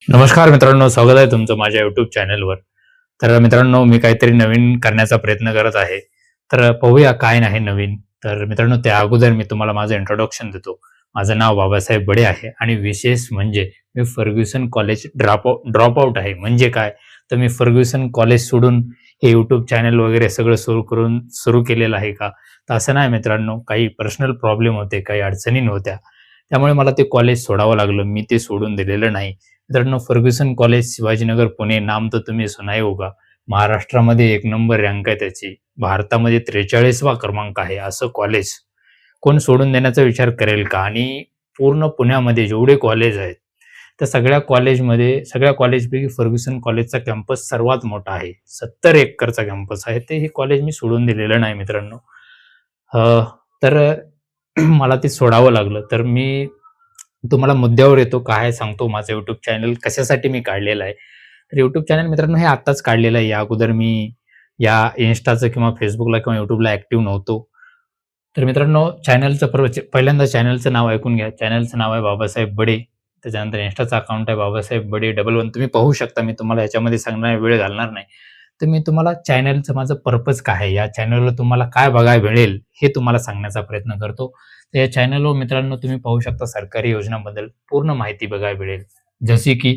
नमस्कार मित्रांनो, स्वागत आहे तुमचं माझ्या YouTube चॅनलवर. तर मित्रांनो, मी काहीतरी नवीन करण्याचा प्रयत्न करत आहे. तर पाहूया काय आहे नवीन. तर मित्रांनो, त्या अगोदर मी तुम्हाला माझं इंट्रोडक्शन देतो. माझं नाव बाबासाहेब बडे आहे आणि विशेष म्हणजे मी फर्ग्युसन कॉलेज ड्रॉप आउट आहे. म्हणजे काय? तर मी फर्ग्युसन कॉलेज सोडून हे YouTube चॅनल वगैरे सगळं सुरू केलेलं आहे का? तर असं नाही मित्रांनो, काही पर्सनल प्रॉब्लेम होते, काही अडचणी होत्या. त्यामुळे मला ते कॉलेज सोडावं लागलं. मी ते सोडून दिलेलं नाही. मित्रांनो, फर्ग्युसन कॉलेज शिवाजीनगर पुणे नाम तर तुम्ही सुना ही होगा. महाराष्ट्रामध्ये 1 नंबर रँक आहे त्याची. भारतामध्ये 43वा क्रमांक आहे असं कॉलेज. कोण सोडून देण्याचा विचार करेल का? आणि पूर्ण पुण्यामध्ये जेवढे कॉलेज आहेत, त्या सगळ्या कॉलेजपैकी फर्ग्युसन कॉलेजचा कॅम्पस सर्वात मोठा आहे. 70 एकरचा कॅम्पस आहे. ते हे कॉलेज मी सोडून दिलेलं नाही मित्रांनो. अ, तर मला ते सोडावं लागलं. तर मी तुम्हाला मुद्द्यावर येतो, काय सांगतो माझं YouTube चॅनल कशासाठी मी काढलेलं आहे. तर YouTube चॅनल मित्रांनो हे आत्ताच काढलेलं आहे. या अगोदर मी या Instaचं किंवा Facebookला किंवा YouTubeला ॲक्टिव्ह नव्हतो. तर मित्रांनो चॅनलचं पहिल्यांदा चॅनलचं नाव ऐकून घ्या. चॅनलचं नाव आहे बाबासाहेब बडे. त्याच्यानंतर Instaचं अकाउंट आहे बाबासाहेब बडे 11 तुम्ही पाहू शकता. मी तुम्हाला याच्यामध्ये सांगणार वेळ घालणार नाही. तर मी तुम्हाला चॅनलचं माझं पर्पज काय आहे, या चॅनलवर तुम्हाला काय बघायला मिळेल, हे तुम्हाला सांगण्याचा प्रयत्न करतो. तर या चॅनलवर मित्रांनो तुम्ही पाहू शकता सरकारी योजनांबद्दल पूर्ण माहिती बघायला मिळेल. जशी की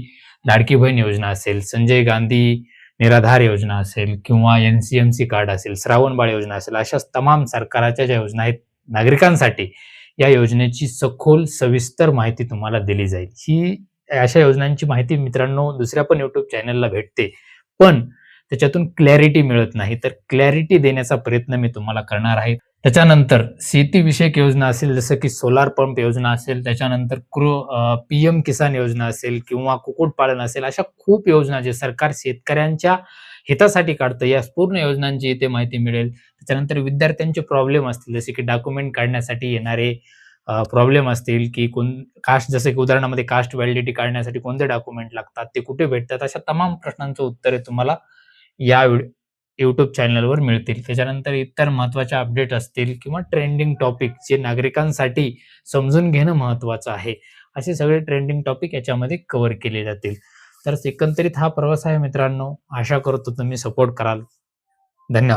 लाडकी बहीण योजना असेल, संजय गांधी निराधार योजना असेल किंवा NCMC कार्ड असेल, श्रावण बाळ योजना असेल, अशा तमाम सरकारच्या ज्या योजना आहेत नागरिकांसाठी, या योजनेची सखोल सविस्तर माहिती तुम्हाला दिली जाईल. अशा योजनांची माहिती मित्रांनो दुसऱ्या पण YouTube चॅनलला भेटते. पण त्याच्यातून क्लॅरिटी मिळत नाही. तर क्लॅरिटी देण्याचा प्रयत्न मी तुम्हाला करणार आहे. त्याच्यानंतर शेतीविषयक योजना असेल, जसं की सोलार पंप योजना असेल, त्याच्यानंतर PM किसान योजना असेल किंवा कुक्कुटपालन असेल, अशा खूप योजना जे सरकार शेतकऱ्यांच्या हितासाठी काढतं, या पूर्ण योजनांची इथे माहिती मिळेल. त्याच्यानंतर विद्यार्थ्यांचे प्रॉब्लेम असतील, जसे की डॉक्युमेंट काढण्यासाठी येणारे प्रॉब्लेम असतील, की कास्ट, जसं की उदाहरणामध्ये कास्ट व्हॅलिडिटी काढण्यासाठी कोणते डॉक्युमेंट लागतात, ते कुठे भेटतात, अशा तमाम प्रश्नांचं उत्तरे तुम्हाला या YouTube चॅनलवर मिळतील. त्याच्यानंतर इतर महत्त्वाच्या अपडेट असतील किंवा ट्रेंडिंग टॉपिक जे नागरिकांसाठी समजून घेणं महत्त्वाचं आहे, असे सगळे ट्रेंडिंग टॉपिक याच्यामध्ये कव्हर केले जातील. तर एकंदरीत हा प्रवास आहे मित्रांनो. आशा करतो तुम्ही सपोर्ट कराल. धन्यवाद.